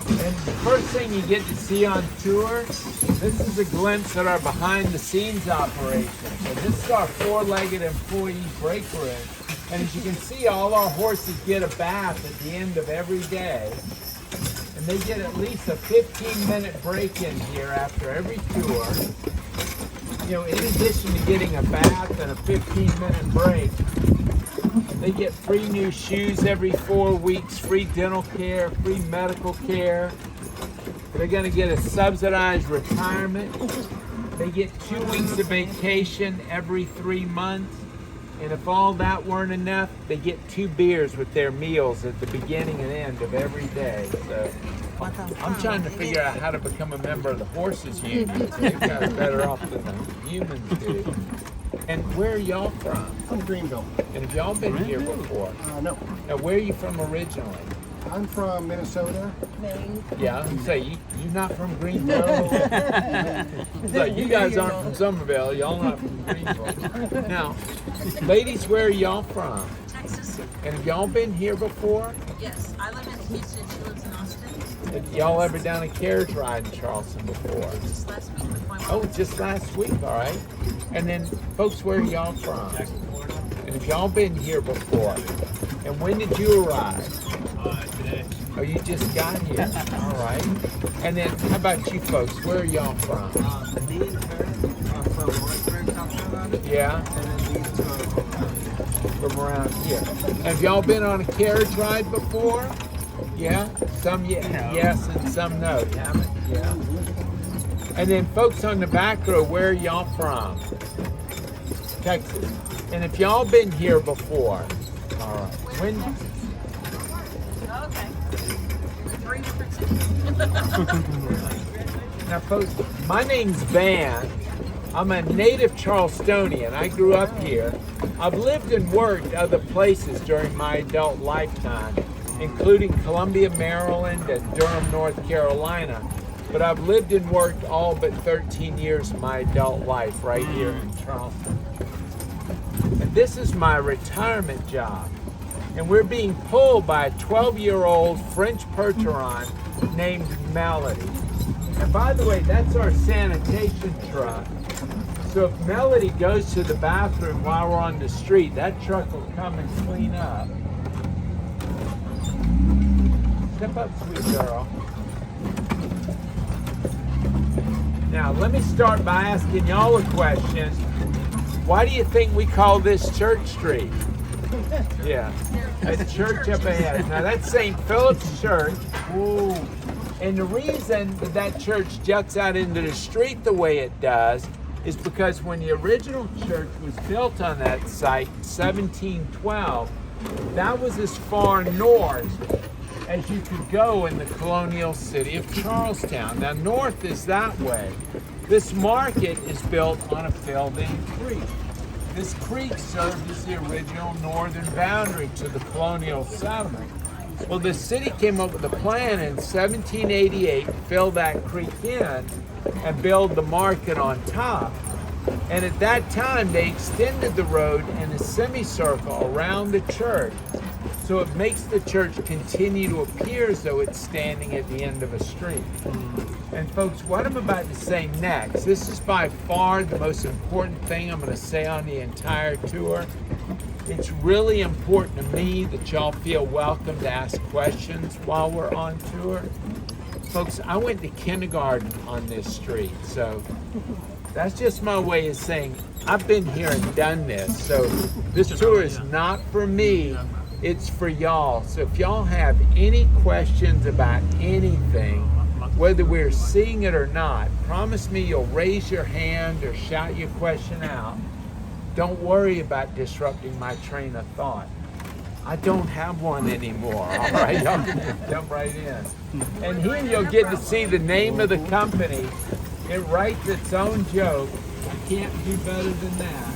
And the first thing you get to see on tour, this is a glimpse at our behind-the-scenes operation. So this is our four-legged employee break room. And as you can see, all our horses get a bath at the end of every day. And they get at least a 15-minute break in here after every tour. You know, in addition to getting a bath and a 15-minute break, they get free new shoes every 4 weeks, free dental care, free medical care. They're going to get a subsidized retirement. They get 2 weeks of vacation every 3 months. And if all that weren't enough, they get 2 beers with their meals at the beginning and end of every day. So I'm trying to figure out how to become a member of the horses union. They've got it better off than the humans do. And where are y'all from? From Greenville. And have y'all been here before? No. Now, where are you from originally? I'm from Minnesota. Maine. Yeah, I'm saying you're not from Greenville. Like, you guys aren't from Somerville. Y'all not from Greenville. Now, ladies, where are y'all from? Texas. And have y'all been here before? Yes, I live in Houston. She lives in Austin. Have y'all ever done a carriage ride in Charleston before? Just last week with my mom. Oh, just last week, all right. And then, folks, where are y'all from? And have y'all been here before? And when did you arrive? Today. Oh, you just got here. All right. And then, how about you folks? Where are y'all from? Me and her are from Lawrenceburg, South Carolina. Yeah, And then these two are from around here. Have y'all been on a carriage ride before? Yeah? Some yes and some no. You haven't? Yeah. And then, folks on the back row, where are y'all from? Texas. And if y'all been here before? All right. When? Okay. 3 different cities. Now, folks, my name's Van. I'm a native Charlestonian. I grew up here. I've lived and worked other places during my adult lifetime, including Columbia, Maryland, and Durham, North Carolina. But I've lived and worked all but 13 years of my adult life right here in Charleston. And this is my retirement job. And we're being pulled by a 12-year-old French Percheron named Melody. And by the way, that's our sanitation truck. So if Melody goes to the bathroom while we're on the street, that truck will come and clean up. Step up, sweet girl. Now, let me start by asking y'all a question. Why do you think we call this Church Street? Yeah, a church up ahead. Now that's St. Philip's Church. Ooh. And the reason that church juts out into the street the way it does is because when the original church was built on that site in 1712, that was as far north as you could go in the colonial city of Charlestown. Now north is that way. This market is built on a filled-in creek. This creek served as the original northern boundary to the colonial settlement. Well, the city came up with a plan in 1788 to fill that creek in and build the market on top. And at that time, they extended the road in a semicircle around the church. So it makes the church continue to appear as though it's standing at the end of a street. And folks, what I'm about to say next, this is by far the most important thing I'm going to say on the entire tour. It's really important to me that y'all feel welcome to ask questions while we're on tour. Folks, I went to kindergarten on this street, so that's just my way of saying I've been here and done this. So this tour is not for me, it's for y'all. So if y'all have any questions about anything, whether we're seeing it or not, promise me you'll raise your hand or shout your question out. Don't worry about disrupting my train of thought. I don't have one anymore, all right? Y'all can just jump right in. And here you'll get to see the name of the company. It writes its own joke. I can't do better than that.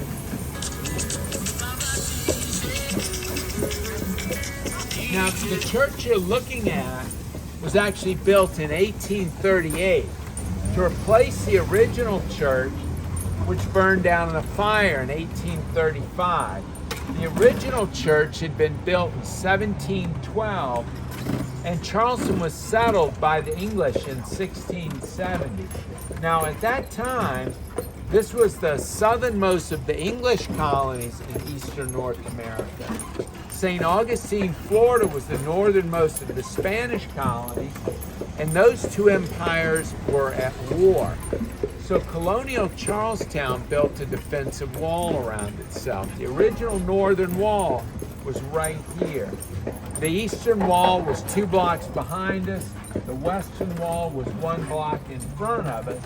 Now, the church you're looking at was actually built in 1838 to replace the original church, which burned down in a fire in 1835. The original church had been built in 1712, and Charleston was settled by the English in 1670. Now, at that time, this was the southernmost of the English colonies in eastern North America. St. Augustine, Florida was the northernmost of the Spanish colonies, and those two empires were at war. So colonial Charlestown built a defensive wall around itself. The original northern wall was right here. The eastern wall was 2 blocks behind us. The western wall was 1 block in front of us.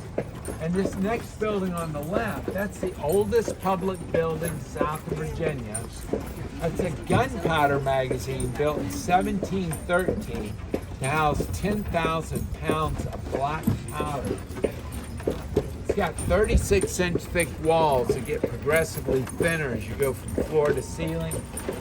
And this next building on the left, that's the oldest public building south of Virginia. It's a gunpowder magazine built in 1713 to house 10,000 pounds of black powder. It's got 36-inch thick walls that get progressively thinner as you go from floor to ceiling.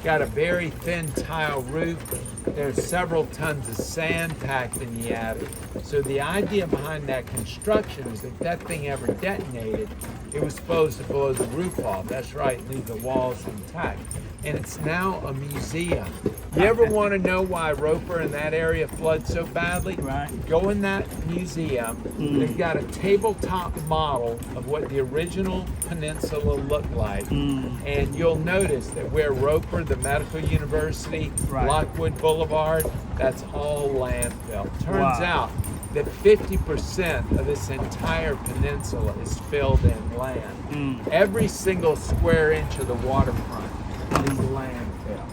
Got a very thin tile roof. There's several tons of sand packed in the attic. So the idea behind that construction is if that thing ever detonated, it was supposed to blow the roof off. That's right, leave the walls intact. And it's now a museum. You ever want to know why Roper in that area floods so badly? Right. Go in that museum. They've got a tabletop model of what the original peninsula looked like. And you'll notice that where Roper, the medical university, Right. Lockwood Boulevard, that's all landfill. Turns out that 50% of this entire peninsula is filled in land. Every single square inch of the waterfront is landfill.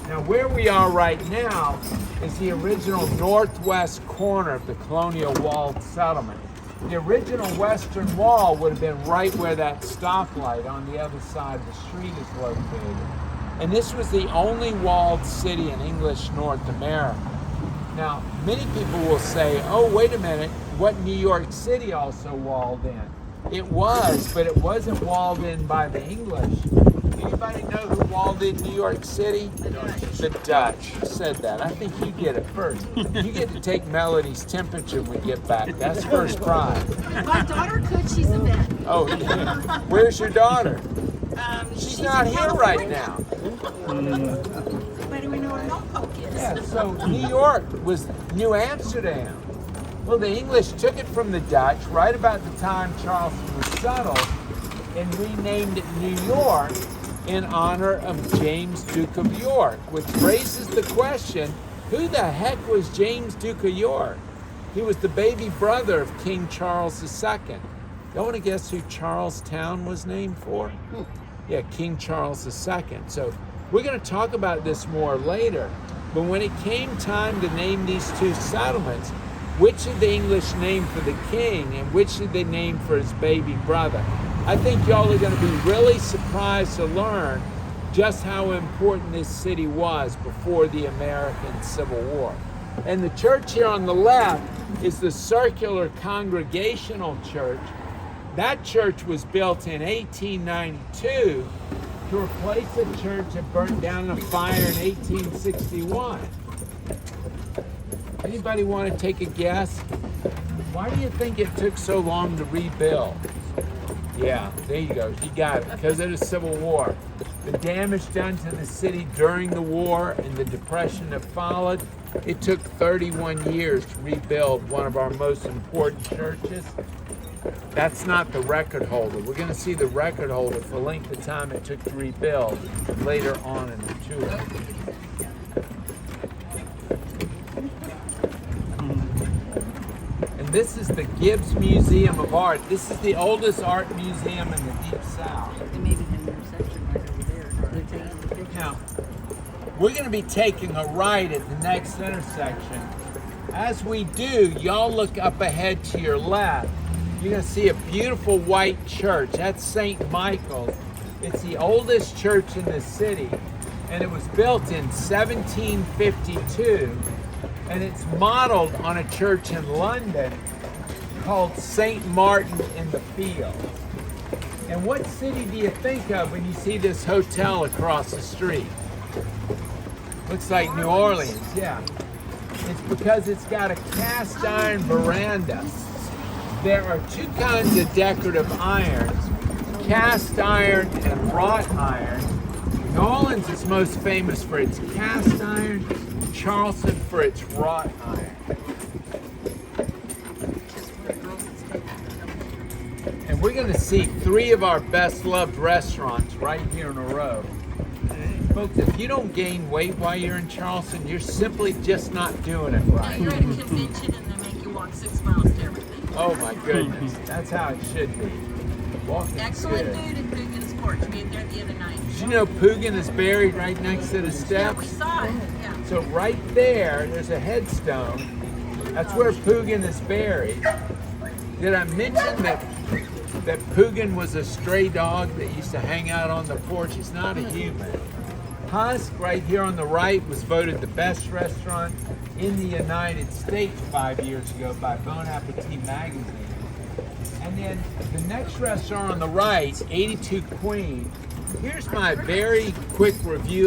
Now where we are right now is the original northwest corner of the colonial walled settlement. The original western wall would have been right where that stoplight on the other side of the street is located. And this was the only walled city in English North America. Now, many people will say, oh, wait a minute, what New York City also walled in? It was, but it wasn't walled in by the English. Anybody know who walled in New York City? The Dutch said that. I think you get it first. You get to take Melody's temperature when we get back. That's first prize. My daughter could. She's a vet. Oh, yeah. Where's your daughter? She's not in here right now. Where do we know where Norfolk is? Yeah, so New York was New Amsterdam. Well, the English took it from the Dutch right about the time Charleston was settled and renamed it New York in honor of James, Duke of York, which raises the question, who the heck was James, Duke of York? He was the baby brother of King Charles II. Y'all want to guess who Charlestown was named for? Yeah, King Charles II. So we're going to talk about this more later, but when it came time to name these two settlements, which did the English name for the king and which did they name for his baby brother? I think y'all are going to be really surprised to learn just how important this city was before the American Civil War. And the church here on the left is the circular Congregational Church. That church was built in 1892 to replace a church that burnt down in a fire in 1861. Anybody want to take a guess? Why do you think it took so long to rebuild? Yeah, there you go. You got it. Because of the Civil War. The damage done to the city during the war and the depression that followed, it took 31 years to rebuild one of our most important churches. That's not the record holder. We're going to see the record holder for the length of time it took to rebuild later on in the tour. And this is the Gibbs Museum of Art. This is the oldest art museum in the Deep South. They maybe have their section right over there. They're taking the picture. Now, we're going to be taking a right at the next intersection. As we do, y'all look up ahead to your left. You're going to see a beautiful white church. That's St. Michael's. It's the oldest church in the city, and it was built in 1752, and it's modeled on a church in London called St. Martin in the Field. And what city do you think of when you see this hotel across the street? Looks like New Orleans, yeah. It's because it's got a cast iron veranda. There are two kinds of decorative irons, cast iron and wrought iron. New Orleans is most famous for its cast iron, Charleston for its wrought iron. And we're going to see 3 of our best loved restaurants right here in a row. Folks, if you don't gain weight while you're in Charleston, you're simply just not doing it Now right. you're at a convention and they make you walk 6 miles to everything. Oh my goodness, that's how it should be. Walking Excellent good. food at Coogan's Porch. We ate there the other night. Did you know Pugin is buried right next to the Yeah, we steps? saw it. Yeah. So right there's a headstone. That's where Pugin is buried. Did I mention that Pugin was a stray dog that used to hang out on the porch? He's not a human. Husk, right here on the right, was voted the best restaurant in the United States 5 years ago by Bon Appetit magazine. And then the next restaurant on the right, 82 Queen. Here's my very quick review